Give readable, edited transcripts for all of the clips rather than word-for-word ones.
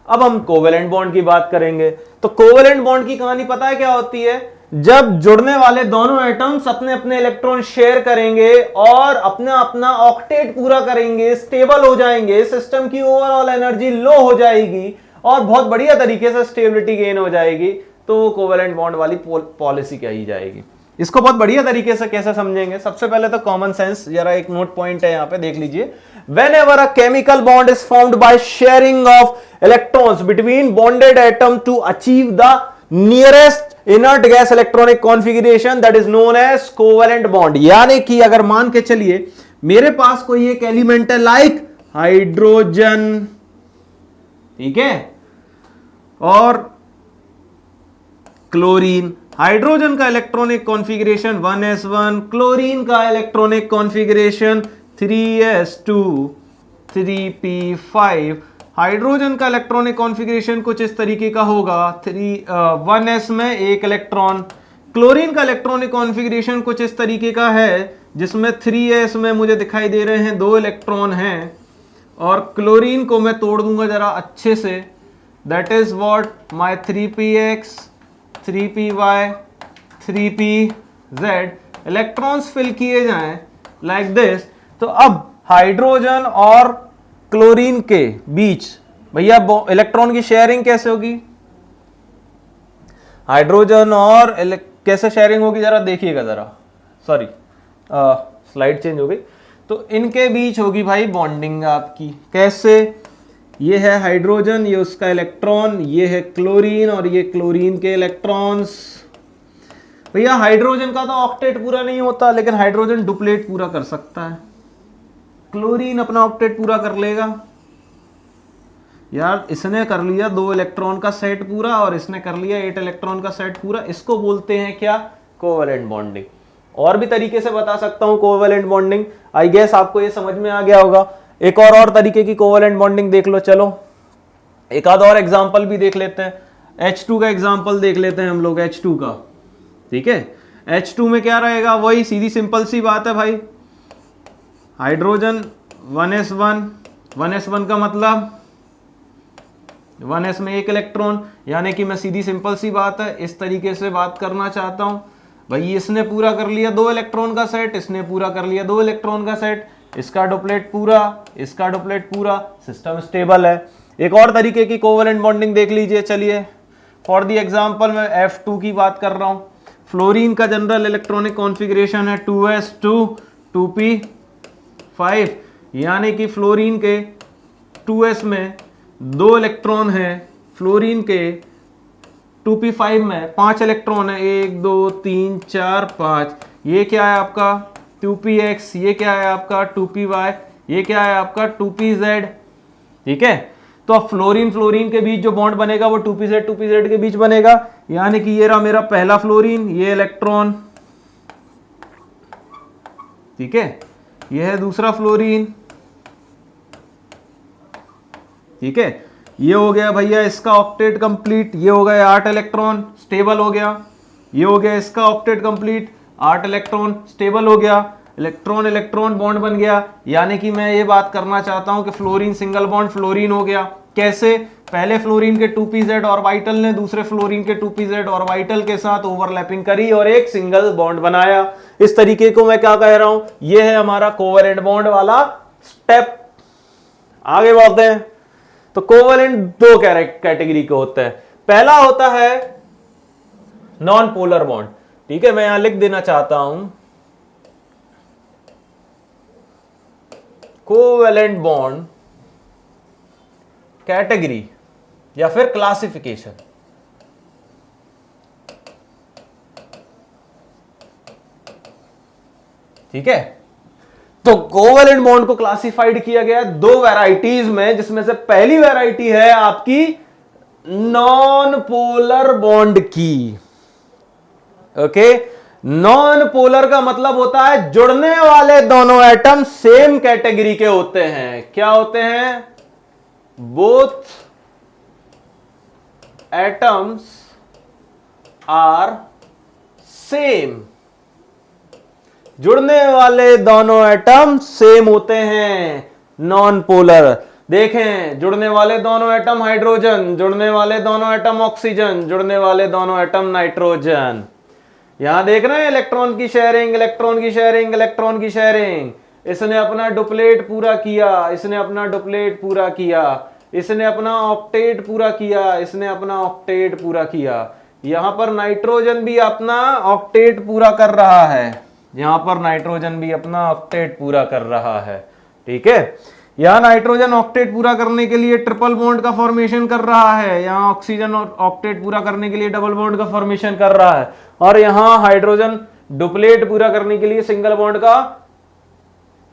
अब हम covalent bond की बात करेंगे। तो कोवेलेंट बॉन्ड की कहानी पता है क्या होती है? जब जुड़ने वाले दोनों एटम्स अपने अपने इलेक्ट्रॉन शेयर करेंगे और अपना अपना ऑक्टेट पूरा करेंगे, स्टेबल हो जाएंगे, सिस्टम की ओवरऑल एनर्जी लो हो जाएगी और बहुत बढ़िया तरीके से स्टेबिलिटी गेन हो जाएगी, तो वो कोवेलेंट बॉन्ड वाली पॉलिसी कही जाएगी। इसको बहुत बढ़िया तरीके से कैसे समझेंगे? सबसे पहले तो कॉमन सेंस, जरा एक नोट पॉइंट है यहां पे, देख लीजिए। Whenever a chemical bond is formed by sharing of electrons between bonded atom to achieve the nearest inert gas electronic configuration, that is known as covalent bond। यानी कि अगर मान के चलिए मेरे पास कोई एक एलिमेंट है लाइक हाइड्रोजन, ठीक है, और क्लोरीन। हाइड्रोजन का इलेक्ट्रॉनिक कॉन्फ़िगरेशन 1s1, क्लोरीन का electronic configuration 3s2 3p5। Hydrogen का इलेक्ट्रॉनिक कॉन्फ़िगरेशन कुछ इस तरीके का होगा, 1s में एक इलेक्ट्रॉन। क्लोरीन का इलेक्ट्रॉनिक कॉन्फ़िगरेशन कुछ इस तरीके का है जिसमें 3s में मुझे दिखाई दे रहे हैं 2 इलेक्ट्रॉन हैं, और क्लोरीन को मैं तोड़ दूंगा जरा अच्छे से, that is what my 3px 3py 3pz electrons fill किए जाएं लाइक दिस। तो अब हाइड्रोजन और क्लोरीन के बीच भैया इलेक्ट्रॉन की शेयरिंग कैसे होगी? हाइड्रोजन और कैसे शेयरिंग होगी जरा देखिएगा जरा, सॉरी स्लाइड चेंज हो गई। तो इनके बीच होगी भाई बॉन्डिंग आपकी। कैसे? ये है हाइड्रोजन, ये उसका इलेक्ट्रॉन, ये है क्लोरीन और ये क्लोरीन के इलेक्ट्रॉन्स। भैया हाइड्रोजन का तो ऑक्टेट पूरा नहीं होता, लेकिन हाइड्रोजन डुप्लेट पूरा कर सकता है। क्लोरीन अपना ऑक्टेट पूरा कर लेगा। यार इसने कर लिया 2 इलेक्ट्रॉन का सेट पूरा और इसने कर लिया 8 इलेक्ट्रॉन का सेट पूरा। इसको बोलते हैं क्या? Covalent bonding. और भी तरीके से बता सकता हूं कोवेलेंट बॉन्डिंग। आई गेस आपको ये समझ में आ गया होगा। एक और तरीके की कोवेलेंट बॉन्डिंग देख लो। चलो एक आध और एग्जांपल भी देख लेते हैं। H2 का एग्जांपल देख लेते हैं हम लोग, H2 का, ठीक है। H2 में क्या रहेगा? वही सीधी सिंपल सी बात है भाई, हाइड्रोजन 1s1, 1s1 का मतलब 1s में एक इलेक्ट्रॉन, यानी कि मैं सीधी सिंपल सी बात है इस तरीके से बात करना चाहता हूं भाई। इसने पूरा कर लिया 2 इलेक्ट्रॉन का सेट, इसने पूरा कर लिया 2 इलेक्ट्रॉन का सेट, इसका डुप्लेट पूरा, इसका डुप्लेट पूरा, सिस्टम स्टेबल है। एक और तरीके की कोवेलेंट बॉन्डिंग देख लीजिए। चलिए फॉर द एग्जांपल मैं F2 की बात कर रहा हूं। फ्लोरीन का जनरल इलेक्ट्रॉनिक कॉन्फ़िगरेशन है 2s2 2p5, यानी कि फ्लोरीन के 2s में 2 इलेक्ट्रॉन हैं, फ्लोरीन के 2p5 में 5 इलेक्ट्रॉन है, 1 2 3 4 5। ये क्या है आपका 2px, ये क्या है आपका 2py, ये क्या है आपका 2pz, ठीक है। तो अब फ्लोरीन फ्लोरीन के बीच जो बॉन्ड बनेगा वो 2pz के बीच बनेगा, यानी कि ये रहा मेरा पहला फ्लोरीन, ये इलेक्ट्रॉन, ठीक है। ये है दूसरा फ्लोरीन, ठीक है। ये हो गया भैया इसका ऑक्टेट कंप्लीट, ये हो गए 8 इलेक्ट्रॉन, स्टेबल हो गया। ये हो गया इसका ऑक्टेट कंप्लीट, 8 इलेक्ट्रॉन, स्टेबल हो गया। इलेक्ट्रॉन इलेक्ट्रॉन बॉन्ड बन गया, यानी कि मैं ये बात करना चाहता हूं कि फ्लोरीन सिंगल बॉन्ड फ्लोरीन हो गया। कैसे? पहले फ्लोरीन के 2pz ऑर्बिटल ने दूसरे फ्लोरीन के 2pz ऑर्बिटल के साथ ओवरलैपिंग करी और एक सिंगल बॉन्ड बनाया। इस तरीके को मैं क्या कह रहा हूं, ये है हमारा कोवेलेंट बॉन्ड वाला स्टेप। आगे बढ़ते हैं। तो कोवेलेंट 2 कैटेगरी के होते हैं। पहला होता है नॉन पोलर बॉन्ड, ठीक है। मैं यहां लिख देना चाहता हूं कोवेलेंट बॉन्ड कैटेगरी या फिर क्लासिफिकेशन। ठीक है। तो कोवेलेंट बॉन्ड को क्लासिफाइड किया गया 2 वैरायटीज में, जिसमें से पहली वैरायटी है आपकी नॉन पोलर बॉन्ड की। ओके, नॉन पोलर का मतलब होता है जुड़ने वाले दोनों एटम सेम कैटेगरी के होते हैं। क्या होते हैं? Both atoms are same. जुड़ने वाले दोनों एटम सेम होते हैं, नॉन पोलर। देखें, जुड़ने वाले दोनों एटम हाइड्रोजन, जुड़ने वाले दोनों एटम ऑक्सीजन, जुड़ने वाले दोनों एटम नाइट्रोजन। यहां देख रहे हैं इलेक्ट्रॉन की शेयरिंग, इलेक्ट्रॉन की शेयरिंग, इलेक्ट्रॉन की शेयरिंग। इसने अपना डुप्लेट पूरा किया, इसने अपना डुप्लेट पूरा किया, इसने अपना ऑक्टेट पूरा किया, इसने अपना ऑक्टेट पूरा किया। यहां पर नाइट्रोजन भी अपना ऑक्टेट पूरा कर रहा है, यहां पर नाइट्रोजन भी अपना ऑक्टेट पूरा कर रहा है। ठीक है, यहां नाइट्रोजन ऑक्टेट पूरा करने के लिए ट्रिपल बॉन्ड का फॉर्मेशन कर रहा है, यहां ऑक्सीजन ऑक्टेट पूरा करने के लिए डबल बॉन्ड का फॉर्मेशन कर रहा है, और यहां हाइड्रोजन डुप्लेट पूरा करने के लिए सिंगल बॉन्ड का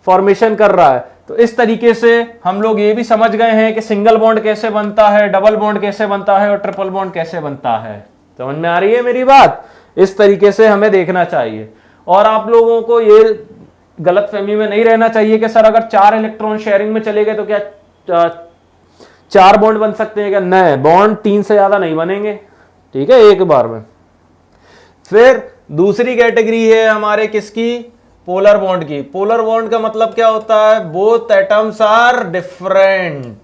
फॉर्मेशन कर रहा है। तो इस तरीके से हम लोग ये भी समझ गए हैं कि सिंगल बॉन्ड कैसे बनता है, डबल बॉन्ड कैसे बनता है और ट्रिपल बॉन्ड कैसे बनता है। समझ में आ रही है मेरी बात? इस तरीके से हमें देखना चाहिए। और आप लोगों को ये गलतफहमी में नहीं रहना चाहिए कि सर अगर 4 इलेक्ट्रॉन शेयरिंग में चले गए तो क्या 4 बॉन्ड बन सकते हैं क्या? नहीं, बॉन्ड 3 से ज्यादा नहीं बनेंगे। ठीक है, एक बार में। फिर दूसरी कैटेगरी है हमारे किसकी? पोलर बॉन्ड की। पोलर बॉन्ड का मतलब क्या होता है? Both atoms are different,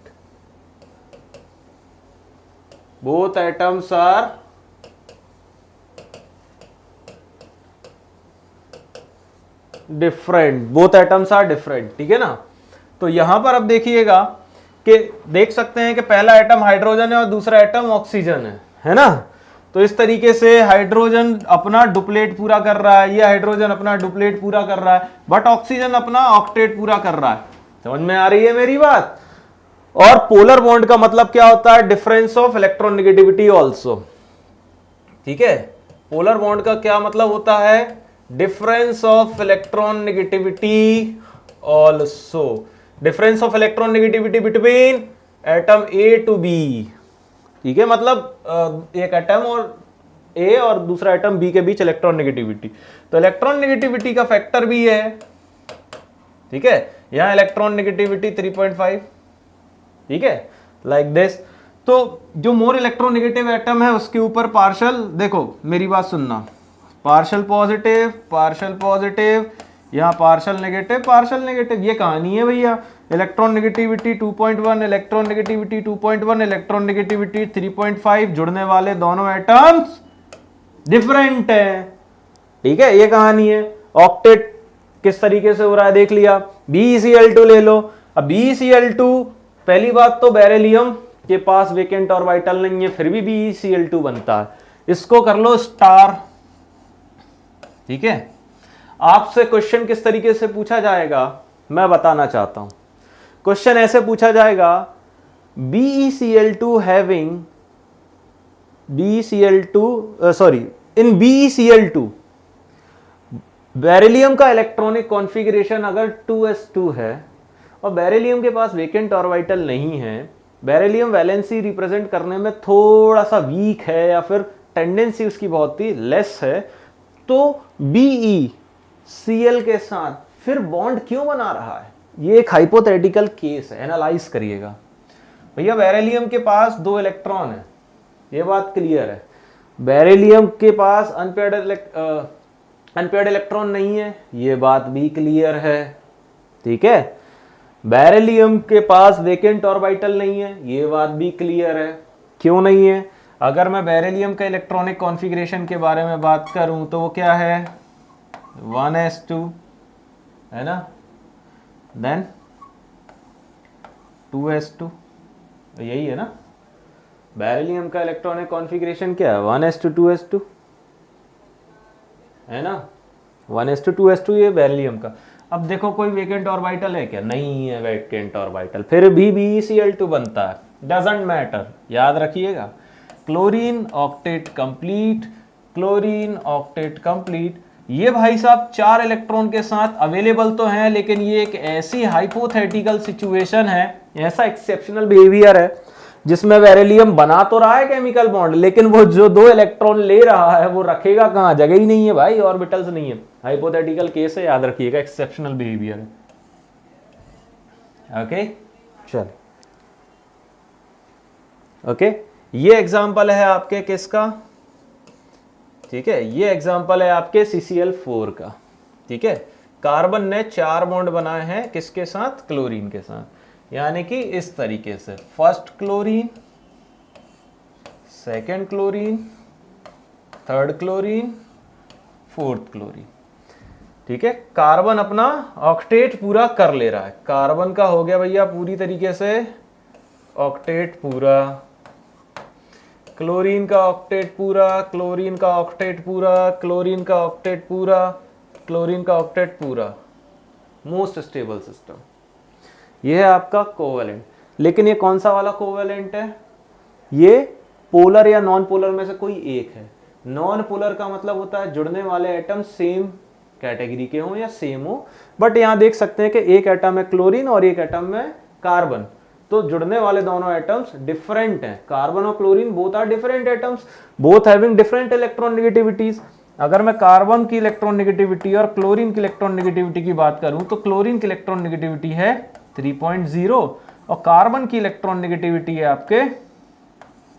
both atoms are different, both atoms are different. ठीक है ना? तो यहां पर अब देखिएगा कि देख सकते हैं कि पहला एटम हाइड्रोजन है और दूसरा एटम ऑक्सीजन है ना? तो इस तरीके से हाइड्रोजन अपना डुप्लेट पूरा कर रहा है, ये हाइड्रोजन अपना डुप्लेट पूरा कर रहा है, बट ऑक्सीजन अपना ऑक्टेट पूरा कर रहा है। समझ में आ रही है मेरी बात? और पोलर बॉन्ड का मतलब क्या होता है? Difference of electronegativity also. ठीक है, पोलर बॉन्ड का क्या मतलब होता है? Difference of electronegativity also, difference of electronegativity between atom A to B. ठीक है, मतलब एक एटम और ए और दूसरा एटम बी के बीच इलेक्ट्रॉन नेगेटिविटी। तो इलेक्ट्रॉन नेगेटिविटी का फैक्टर भी है। ठीक है, यहां इलेक्ट्रॉन नेगेटिविटी 3.5। ठीक है, लाइक दिस। तो जो मोर इलेक्ट्रॉन नेगेटिव एटम है उसके ऊपर पार्शल, देखो मेरी बात सुनना, पार्शल पॉजिटिव, पार्शल पॉजिटिव, यहां पार्शल नेगेटिव, पार्शल नेगेटिव। ये कहानी है भैया। Electron negativity 2.1, electron negativity 2.1, electron negativity 3.5, जुड़ने वाले दोनों एटम्स डिफरेंट है। ठीक है, ये कहानी है। ऑक्टेट किस तरीके से हो रहा है देख लिया। BeCl2 ले लो। अब BeCl2, पहली बात तो बेरिलियम के पास वेकेंट ऑर्बिटल नहीं है, फिर भी BeCl2 बनता है। इसको कर लो स्टार। ठीक है, आपसे क्वेश्चन किस तरीके से पूछा जाएगा मैं बताना चाहता हूं। क्वेश्चन ऐसे पूछा जाएगा, BeCl2 having इन BeCl2 बेरिलियम का इलेक्ट्रॉनिक कॉन्फ़िगरेशन अगर 2s2 है और बेरिलियम के पास वेकेंट ऑर्बिटल नहीं है, बेरिलियम वैलेंसी रिप्रेजेंट करने में थोड़ा सा वीक है या फिर टेंडेंसी उसकी बहुत ही लेस है, तो BeCl के साथ फिर बॉन्ड क्यों बना रहा है? ये एक हाइपोथेटिकल केस है, एनालाइज करिएगा। भैया बेरिलियम के पास 2 इलेक्ट्रॉन है, ये बात क्लियर है। बेरिलियम के पास अनपेयर्ड इलेक्ट्रॉन नहीं है, ये बात भी क्लियर है। ठीक है, बेरिलियम के पास वेकेंट ऑर्बिटल नहीं है, ये बात भी क्लियर है। क्यों नहीं है? अगर मैं बेरिलियम का इलेक्ट्रॉनिक कॉन्फ़िगरेशन के बारे में बात करूं तो वो क्या है? 1s2 है ना, देन 2s2, यही है ना। बेरिलियम का इलेक्ट्रॉनिक कॉन्फ़िगरेशन क्या है? 1s2 2s2 है ना, 1s2 2s2 ये बेरिलियम का। अब देखो कोई वेकेंट ऑर्बिटल है क्या? नहीं है वेकेंट ऑर्बिटल, फिर भी BeCl2 बनता है। डजंट मैटर, याद रखिएगा। Chlorine octet complete, chlorine octet complete. ये भाई साहब 4 इलेक्ट्रॉन के साथ अवेलेबल तो हैं, लेकिन ये एक ऐसी हाइपोथेटिकल सिचुएशन है, ऐसा एक्सेप्शनल बिहेवियर है जिसमें बेरिलियम बना तो रहा है केमिकल बॉन्ड, लेकिन वो जो 2 इलेक्ट्रॉन ले रहा है वो रखेगा कहां? जगह ही नहीं है भाई, ऑर्बिटल्स नहीं है। हाइपोथेटिकल केस है, याद रखिएगा, एक्सेप्शनल बिहेवियर है। ओके, चल ओके, ये एग्जांपल है आपके किसका? ठीक है, ये एग्जांपल है आपके CCl4 का। ठीक है, कार्बन ने 4 बॉन्ड बनाए हैं किसके साथ? क्लोरीन के साथ। यानी कि इस तरीके से first chlorine, second chlorine, third chlorine, fourth chlorine. ठीक है, कार्बन अपना ऑक्टेट पूरा कर ले रहा है। कार्बन का हो गया भैया पूरी तरीके से ऑक्टेट पूरा, क्लोरीन का ऑक्टेट पूरा, क्लोरीन का ऑक्टेट पूरा, क्लोरीन का ऑक्टेट पूरा, क्लोरीन का ऑक्टेट पूरा। Most stable system. ये है आपका कोवेलेंट। लेकिन ये कौन सा वाला कोवेलेंट है? ये पोलर या नॉन पोलर में से कोई एक है। नॉन पोलर का मतलब होता है जुड़ने वाले एटम सेम कैटेगरी के हों या सेम हो। बट यहां देख सकते हैं कि एक एटम है क्लोरीन और एक एटम है कार्बन, तो जुड़ने वाले दोनों एटम्स डिफरेंट हैं। कार्बन और chlorine both are different atoms, both having different electronegativities. अगर मैं कार्बन की इलेक्ट्रॉन नेगेटिविटी और क्लोरीन की इलेक्ट्रॉन नेगेटिविटी की बात करूं तो क्लोरीन की इलेक्ट्रॉन नेगेटिविटी है 3.0 और कार्बन की इलेक्ट्रॉन नेगेटिविटी है आपके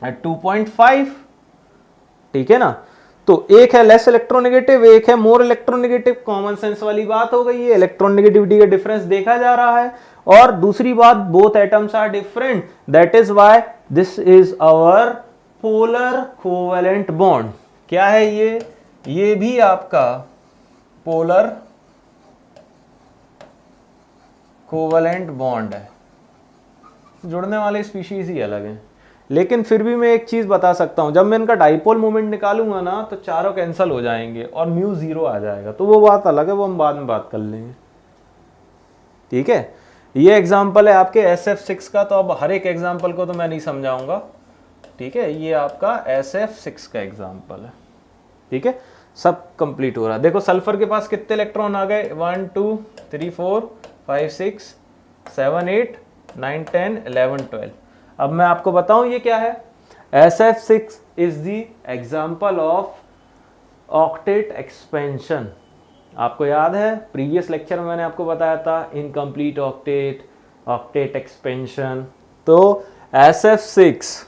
2.5। ठीक है ना, तो एक है लेस इलेक्ट्रोनेगेटिव, एक है मोर इलेक्ट्रोनेगेटिव। कॉमन सेंस वाली बात हो गई है, इलेक्ट्रॉन नेगेटिविटी का डिफरेंस देखा जा रहा है। और दूसरी बात, both atoms are different, that is why this is our polar covalent bond. क्या है ये भी आपका पोलर कोवेलेंट बॉन्ड है। जुड़ने वाले स्पीशीज ही अलग हैं, लेकिन फिर भी मैं एक चीज बता सकता हूं, जब मैं इनका डाइपोल मोमेंट निकालूंगा ना तो चारों कैंसिल हो जाएंगे और म्यू 0 आ जाएगा। तो वो बात अलग है, वो हम बाद में बात कर लेंगे। ठीक है, ये एग्जाम्पल है आपके SF6 का। तो अब हर एक एग्जाम्पल को तो मैं नहीं समझाऊंगा। ठीक है, ये आपका SF6 का एग्जाम्पल है। ठीक है, सब कंप्लीट हो रहा है। देखो सल्फर के पास कितने इलेक्ट्रॉन आ गए, 1 2 3 4 5 6 7 8 9 10 11 12। अब मैं आपको बताऊं ये क्या है। SF6 is the example of octet expansion. आपको याद है प्रीवियस लेक्चर में मैंने आपको बताया था इनकम्प्लीट ऑक्टेट, ऑक्टेट एक्सपेंशन। तो SF6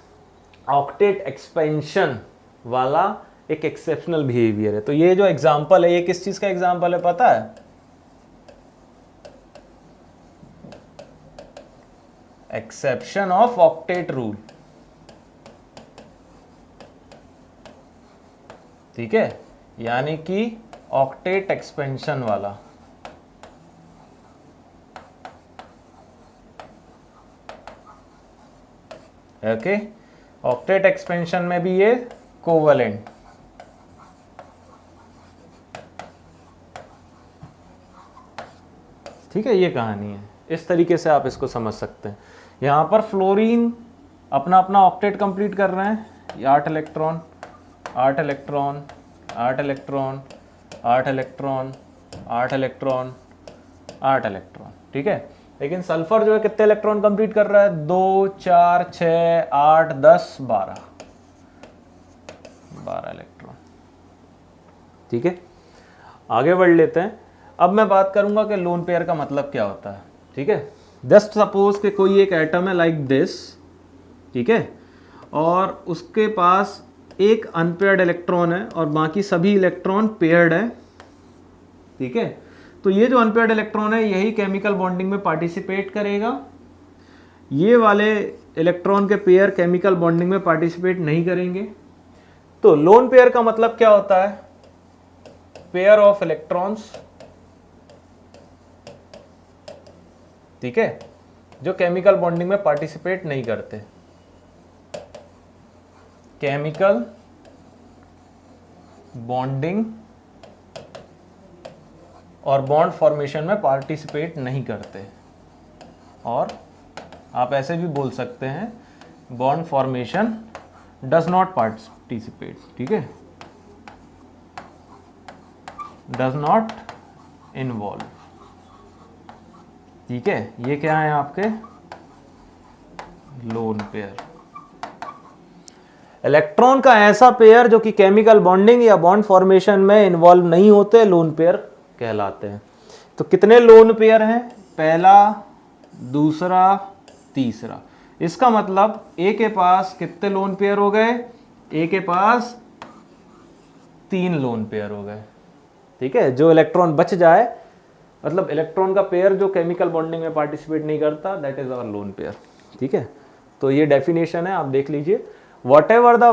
ऑक्टेट एक्सपेंशन वाला एक एक्सेप्शनल बिहेवियर है। तो ये जो एग्जाम्पल है ये किस चीज का एग्जाम्पल है पता है? Exception of octet rule. ठीक है, यानी कि ऑक्टेट एक्सपेंशन वाला। ओके, ऑक्टेट एक्सपेंशन में भी ये कोवेलेंट। ठीक है, ये कहानी है। इस तरीके से आप इसको समझ सकते हैं। यहां पर फ्लोरीन अपना अपना ऑक्टेट कंप्लीट कर रहे हैं। 8 electron 8 electron 8 electron 8 electron 8 electron 8 electron. ठीक है, लेकिन सल्फर जो है कितने इलेक्ट्रॉन कंप्लीट कर रहा है? 2 4 6 8 10 12 इलेक्ट्रॉन। ठीक है, आगे बढ़ लेते हैं। अब मैं बात करूंगा कि लोन पेयर का मतलब क्या होता है। ठीक है, जस्ट सपोज कि कोई एक एटम है लाइक दिस। ठीक है, और उसके पास एक अनपेयर्ड इलेक्ट्रॉन है और बाकी सभी इलेक्ट्रॉन पेयर्ड है। ठीक है, तो ये जो अनपेयर्ड इलेक्ट्रॉन है यही केमिकल बॉन्डिंग में पार्टिसिपेट करेगा। ये वाले इलेक्ट्रॉन के पेयर केमिकल बॉन्डिंग में पार्टिसिपेट नहीं करेंगे। तो लोन पेयर का मतलब क्या होता है? पेयर ऑफ इलेक्ट्रॉन्स, ठीक है, जो केमिकल बॉन्डिंग में पार्टिसिपेट नहीं करते। केमिकल बॉन्डिंग और बॉन्ड फॉर्मेशन में पार्टिसिपेट नहीं करते। और आप ऐसे भी बोल सकते हैं bond formation does not participate. ठीक है, डज नॉट इन्वॉल्व। ठीक है, ये क्या है आपके लोन पेयर। इलेक्ट्रॉन का ऐसा पेयर जो कि केमिकल बॉन्डिंग या बॉन्ड फॉर्मेशन में इन्वॉल्व नहीं होते, लोन पेयर कहलाते हैं। तो कितने लोन पेयर हैं? पहला, दूसरा, तीसरा। इसका मतलब ए के पास कितने लोन पेयर हो गए? ए के पास 3 लोन पेयर हो गए। ठीक है, जो इलेक्ट्रॉन बच जाए मतलब इलेक्ट्रॉन का पेयर जो केमिकल बॉन्डिंग में पार्टिसिपेट नहीं करता, that is our lone pair. ठीक है, तो ये डेफिनेशन है, आप देख लीजिए। Whatever the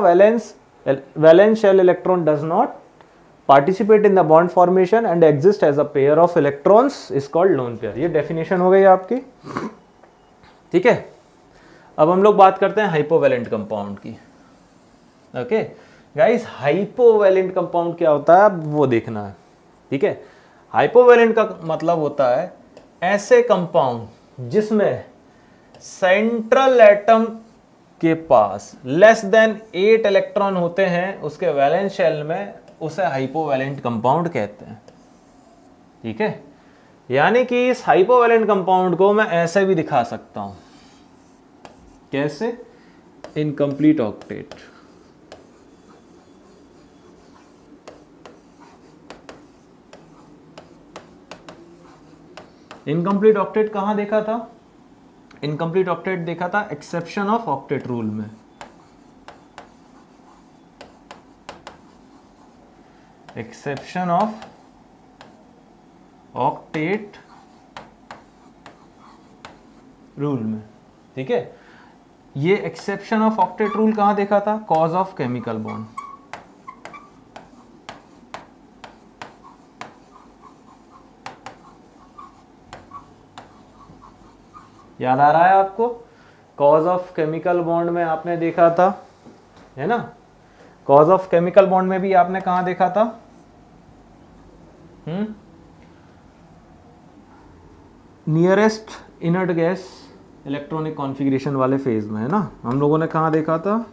valence shell electron does not participate in the bond formation and exist as a pair of electrons is called lone pair. ये डेफिनेशन हो गई आपकी। ठीक है, अब हम लोग बात करते हैं हाइपोवैलेंट कंपाउंड की। ओके गाइस, हाइपोवैलेंट कंपाउंड क्या होता है वो देखना है। ठीक है, हाइपोवैलेंट का मतलब होता है ऐसे कंपाउंड जिसमें सेंट्रल एटम के पास लेस देन 8 इलेक्ट्रॉन होते हैं उसके वैलेंस शेल में, उसे हाइपोवैलेंट कंपाउंड कहते हैं। ठीक है, यानी कि इस हाइपोवैलेंट कंपाउंड को मैं ऐसे भी दिखा सकता हूं। कैसे? Incomplete octet. इनकम्प्लीट ऑक्टेट कहां देखा था? इनकम्प्लीट ऑक्टेट देखा था एक्सेप्शन ऑफ ऑक्टेट रूल में। एक्सेप्शन ऑफ ऑक्टेट रूल में। ठीक है, ये एक्सेप्शन ऑफ ऑक्टेट रूल कहां देखा था? Cause of chemical bond. याद आ रहा है आपको? कॉज ऑफ केमिकल बॉन्ड में आपने देखा था, है ना? कॉज ऑफ केमिकल बॉन्ड में भी आपने कहां देखा था? Nearest inert gas electronic configuration वाले फेज में, है ना? हम लोगों ने कहां देखा था?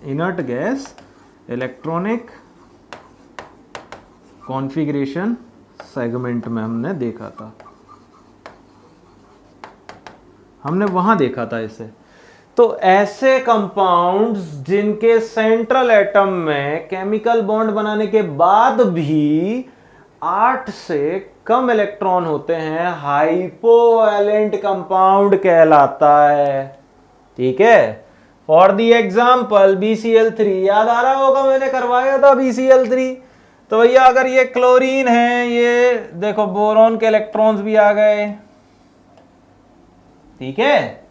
Inert gas electronic configuration segment में हमने देखा था, हमने वहां देखा था इसे। तो ऐसे कंपाउंड्स जिनके सेंट्रल एटम में केमिकल बॉन्ड बनाने के बाद भी 8 से कम इलेक्ट्रॉन होते हैं, हाइपोवैलेंट कंपाउंड कहलाता है। ठीक है, फॉर दी एग्जाम्पल BCl3, याद आ रहा होगा मैंने करवाया था BCl3। तो भैया अगर ये क्लोरीन है, ये देखो बोरॉन के इलेक्ट्रॉन्स भी आ गए। ठीक है,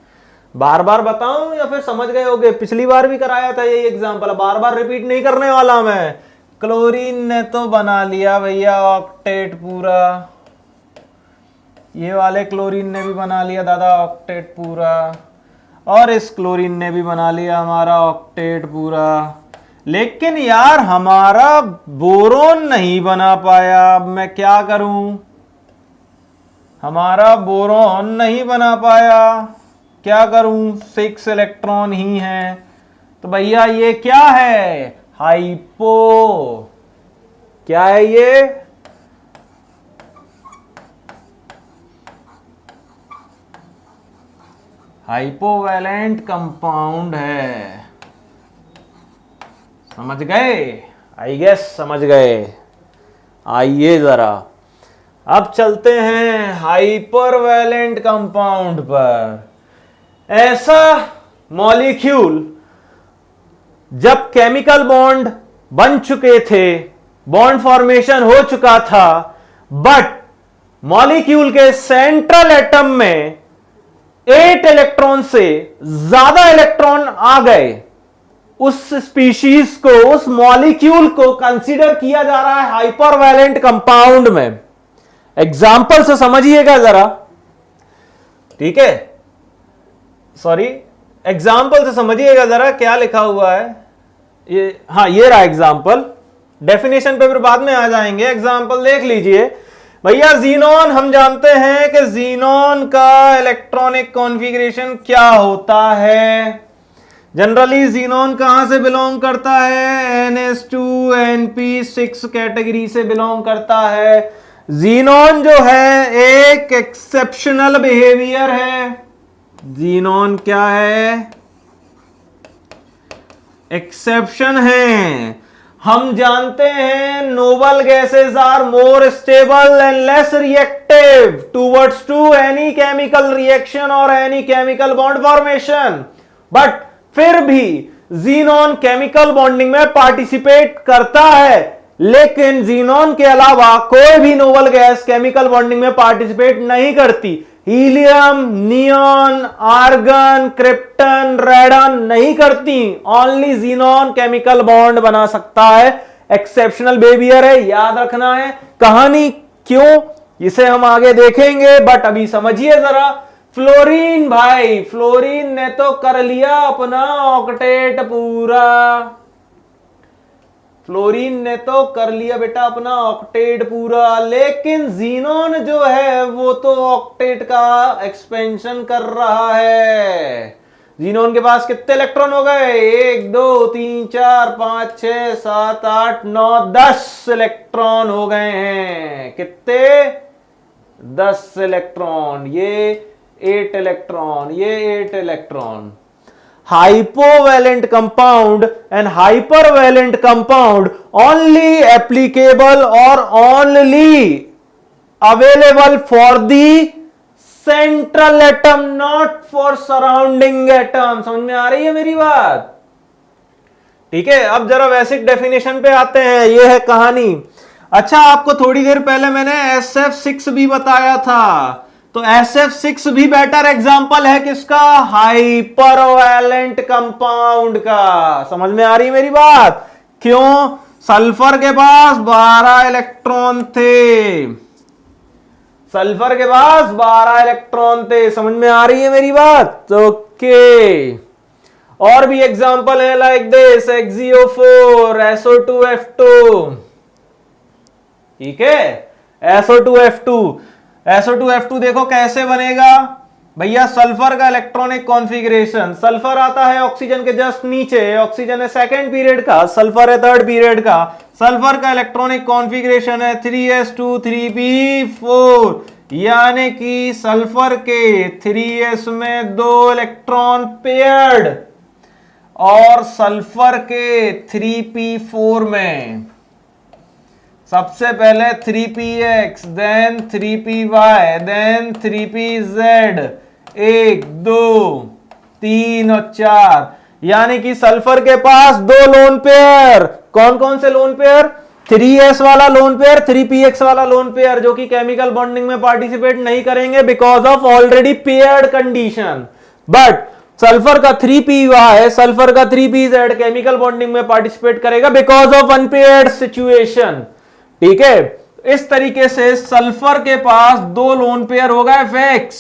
बार बार बताऊं या फिर समझ गए होगे? पिछली बार भी कराया था यही एग्जांपल, बार बार रिपीट नहीं करने वाला मैं। क्लोरीन ने तो बना लिया भैया ऑक्टेट पूरा, ये वाले क्लोरीन ने भी बना लिया दादा ऑक्टेट पूरा, और इस क्लोरीन ने भी बना लिया हमारा ऑक्टेट पूरा। लेकिन यार हमारा बोरोन नहीं बना पाया। अब मैं क्या करूं? हमारा बोरोन नहीं बना पाया, क्या करूं? 6 इलेक्ट्रॉन ही हैं। तो भैया ये क्या है? हाइपो। क्या है ये? हाइपोवैलेंट कंपाउंड है। समझ गए? आई गेस समझ गए। आइए जरा अब चलते हैं हाइपरवैलेंट कंपाउंड पर। ऐसा मॉलिक्यूल जब केमिकल बॉन्ड बन चुके थे, बॉन्ड फॉर्मेशन हो चुका था, बट मॉलिक्यूल के सेंट्रल एटम में 8 इलेक्ट्रॉन से ज्यादा इलेक्ट्रॉन आ गए, उस स्पीशीज को, उस मॉलिक्यूल को कंसीडर किया जा रहा है हाइपरवैलेंट कंपाउंड में। एग्जाम्पल से समझिएगा जरा। ठीक है, सॉरी, एग्जाम्पल से समझिएगा जरा क्या लिखा हुआ है ये। हाँ, ये रहा एग्जाम्पल। डेफिनेशन पे फिर बाद में आ जाएंगे। एग्जाम्पल देख लीजिए भैया। जीनोन, हम जानते हैं कि जीनोन का इलेक्ट्रॉनिक कॉन्फ़िगरेशन क्या होता है। जनरली जीनोन कहां से बिलोंग करता है? NH2NP6 कैटेगरी से बिलोंग करता है। जीनोन जो है एक एक्सेप्शनल बिहेवियर है। जीनोन क्या है? एक्सेप्शन है। हम जानते हैं noble gases are more stable and less reactive towards to any chemical reaction और any chemical bond formation, but फिर भी जीनोन केमिकल बॉन्डिंग में पार्टिसिपेट करता है। लेकिन जीनोन के अलावा कोई भी नोबल गैस केमिकल बॉन्डिंग में पार्टिसिपेट नहीं करती। Helium, neon, argon, krypton, radon नहीं करती। ओनली जीनोन केमिकल बॉन्ड बना सकता है। एक्सेप्शनल बिहेवियर है, याद रखना है। कहानी क्यों, इसे हम आगे देखेंगे, बट अभी समझिए जरा। फ्लोरीन भाई, फ्लोरीन ने तो कर लिया अपना ऑक्टेट पूरा। फ्लोरीन ने तो कर लिया बेटा अपना ऑक्टेट पूरा, लेकिन जीनोन जो है वो तो ऑक्टेट का एक्सपेंशन कर रहा है। जीनोन के पास कितने इलेक्ट्रॉन हो गए? 1 2 3 4 5 6 7 8 9 10 इलेक्ट्रॉन हो गए हैं। कितने? 10 इलेक्ट्रॉन। ये 8 इलेक्ट्रॉन, ये 8 electron. hypovalent compound and hypervalent compound only applicable or only available for the central atom, not for surrounding atom। समझ में आ रही है मेरी बात? ठीक है, अब जरा बेसिक डेफिनेशन पे आते हैं। ये है कहानी। अच्छा, आपको थोड़ी देर पहले मैंने SF6 भी बताया था, तो SF6 भी बेटर एग्जांपल है किसका? हाइपरवैलेंट कंपाउंड का। समझ में आ रही है मेरी बात? क्यों? सल्फर के पास 12 इलेक्ट्रॉन थे। सल्फर के पास 12 इलेक्ट्रॉन थे। समझ में आ रही है मेरी बात? ओके। और भी एग्जांपल है लाइक दिस, XeO4, SO2F2। ठीक है, SO2F2 देखो कैसे बनेगा भैया। सल्फर का इलेक्ट्रॉनिक कॉन्फ़िगरेशन, सल्फर आता है ऑक्सीजन के जस्ट नीचे, ऑक्सीजन है सेकंड पीरियड का, सल्फर है थर्ड पीरियड का। सल्फर का इलेक्ट्रॉनिक कॉन्फ़िगरेशन है 3s2 3p4, यानी कि सल्फर के 3s में 2 इलेक्ट्रॉन पेयर्ड और सल्फर के 3p4 में सबसे पहले 3px, then 3py, then 3pz, 1 2 3 और 4, यानी कि सल्फर के पास 2 लोन पेयर। कौन कौन से लोन पेयर? 3s वाला लोन पेयर, 3px वाला लोन पेयर, जो कि केमिकल बॉन्डिंग में पार्टिसिपेट नहीं करेंगे because of already paired condition. But sulphur का 3py, सल्फर का 3pz केमिकल बॉन्डिंग में पार्टिसिपेट करेगा बिकॉज ऑफ अनपेयर्ड सिचुएशन। ठीक है, इस तरीके से सल्फर के पास 2 लोन पेयर हो गए फिक्स।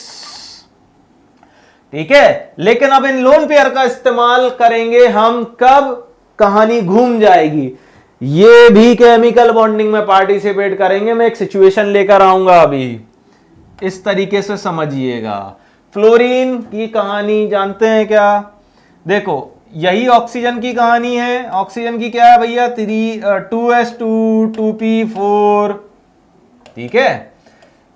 ठीक है, लेकिन अब इन लोन पेयर का इस्तेमाल करेंगे हम कब? कहानी घूम जाएगी। ये भी केमिकल बॉन्डिंग में पार्टिसिपेट करेंगे। मैं एक सिचुएशन लेकर आऊंगा अभी, इस तरीके से समझिएगा। फ्लोरीन की कहानी जानते हैं क्या? देखो, यही ऑक्सीजन की कहानी है। ऑक्सीजन की क्या है भैया? 2s2 2p4। ठीक है,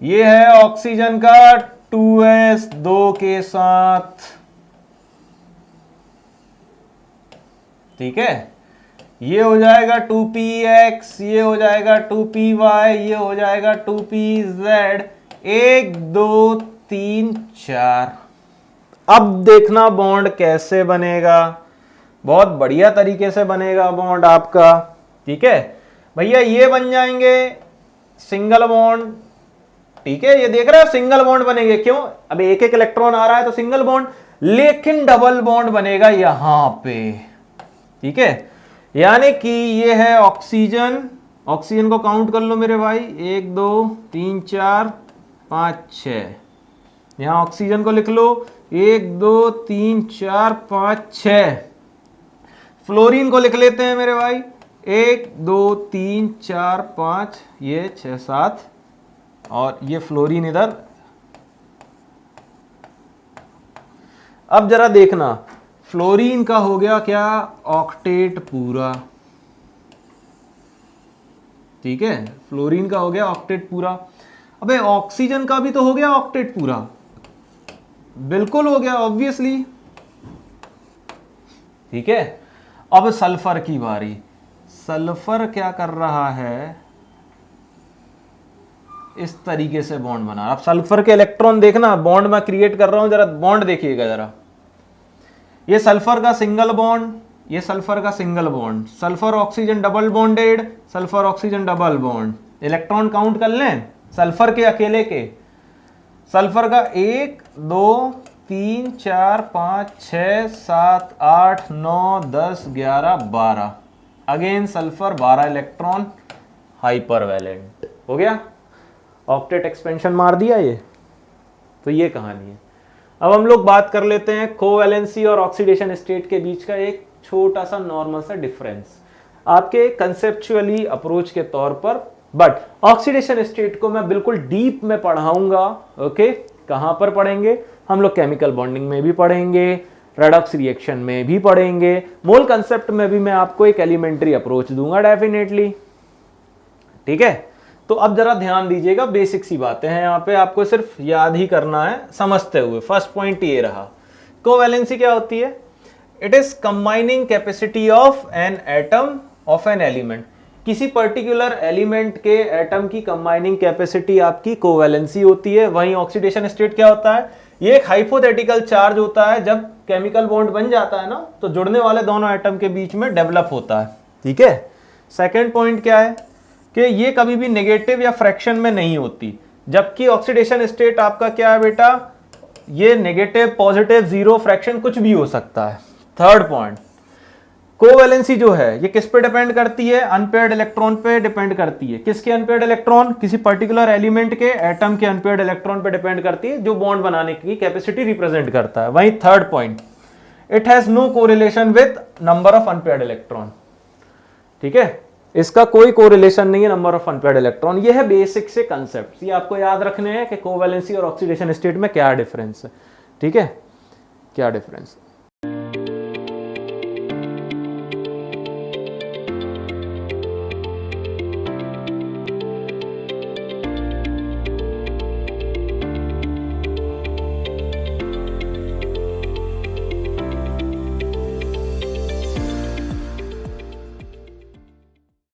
ये है ऑक्सीजन का 2s 2 के साथ। ठीक है, ये हो जाएगा 2px, ये हो जाएगा 2py, ये हो जाएगा 2pz, 1 2 3 4। अब देखना बॉन्ड कैसे बनेगा। बहुत बढ़िया तरीके से बनेगा बॉन्ड आपका। ठीक है भैया, ये बन जाएंगे सिंगल बॉन्ड। ठीक है, ये देख रहे हो सिंगल बॉन्ड बनेंगे। क्यों? अब एक एक इलेक्ट्रॉन आ रहा है तो सिंगल बॉन्ड, लेकिन डबल बॉन्ड बनेगा यहां पे। ठीक है, यानी कि ये है ऑक्सीजन। ऑक्सीजन को काउंट कर लो मेरे भाई, 1 2 3 4 5 6। यहां ऑक्सीजन को लिख लो, 1 2 3 4 5 6। फ्लोरीन को लिख लेते हैं मेरे भाई, 1 2 3 4 5, ये 6 7, और ये फ्लोरीन इधर। अब जरा देखना, फ्लोरीन का हो गया क्या? ऑक्टेट पूरा। ठीक है, फ्लोरीन का हो गया ऑक्टेट पूरा। अबे ऑक्सीजन का भी तो हो गया ऑक्टेट पूरा। बिल्कुल हो गया, ऑब्वियसली। ठीक है, अब सल्फर की बारी। सल्फर क्या कर रहा है? इस तरीके से बॉन्ड बना। अब सल्फर के इलेक्ट्रॉन देखना, बॉन्ड मैं क्रिएट कर रहा हूं, जरा बॉन्ड देखिएगा जरा। ये सल्फर का सिंगल बॉन्ड, ये सल्फर का single bond, sulphur oxygen double bonded, sulphur oxygen double bond. Electron count कर लें सल्फर के अकेले के, सल्फर का 1 2 3 4 5 6 7 8 9 10 11 12, again sulphur 12 electron, hypervalent हो गया, ऑक्टेट एक्सपेंशन मार दिया ये। तो ये कहानी है। अब हम लोग बात कर लेते हैं कोवैलेंसी और ऑक्सीडेशन स्टेट के बीच का एक छोटा सा नॉर्मल सा डिफरेंस आपके कंसेप्चुअली अप्रोच के तौर पर, बट ऑक्सीडेशन स्टेट को मैं बिल्कुल डीप में पढ़ाऊंगा। ओके, कहां पर पढ़ेंगे हम लोग? केमिकल बॉन्डिंग में भी पढ़ेंगे, रेडॉक्स रिएक्शन में भी पढ़ेंगे, मोल कंसेप्ट में भी मैं आपको एक एलिमेंट्री अप्रोच दूंगा डेफिनेटली। ठीक है, तो अब जरा ध्यान दीजिएगा, बेसिक सी बातें हैं यहाँ पे, आपको सिर्फ याद ही करना है समझते हुए। फर्स्ट पॉइंट ये रहा, कोवैलेंसी क्या होती है? It is combining capacity of an atom of an element. किसी पर्टिकुलर एलिमेंट के एटम की कंबाइनिंग कैपेसिटी आपकी कोवैलेंसी होती है। वहीं ऑक्सीडेशन स्टेट क्या होता है? ये एक हाइपोथेटिकल चार्ज होता है, जब केमिकल बॉन्ड बन जाता है ना, तो जुड़ने वाले दोनों एटम के बीच में डेवलप होता है। ठीक है, सेकेंड पॉइंट क्या है कि ये कभी भी नेगेटिव या फ्रैक्शन में नहीं होती, जबकि ऑक्सीडेशन स्टेट आपका क्या है बेटा? ये नेगेटिव, पॉजिटिव, जीरो, फ्रैक्शन कुछ भी हो सकता है। थर्ड पॉइंट, कोवैलेंसी जो है ये किस पे डिपेंड करती है? अनपेयर्ड इलेक्ट्रॉन पे डिपेंड करती है। किसके अनपेयर्ड इलेक्ट्रॉन? किसी पर्टिकुलर एलिमेंट के एटम के अनपेयर्ड इलेक्ट्रॉन पे डिपेंड करती है, जो बॉन्ड बनाने की कैपेसिटी रिप्रेजेंट करता है। वहीं third point, it has no correlation with number of unpaired electron. ठीक है, इसका कोई कोरिलेशन नहीं है नंबर ऑफ अनपेयर्ड इलेक्ट्रॉन। ये है बेसिक से कंसेप्ट, ये आपको याद रखने हैं कि कोवैलेंसी और ऑक्सीडेशन स्टेट में क्या डिफरेंस है। ठीक है, क्या डिफरेंस?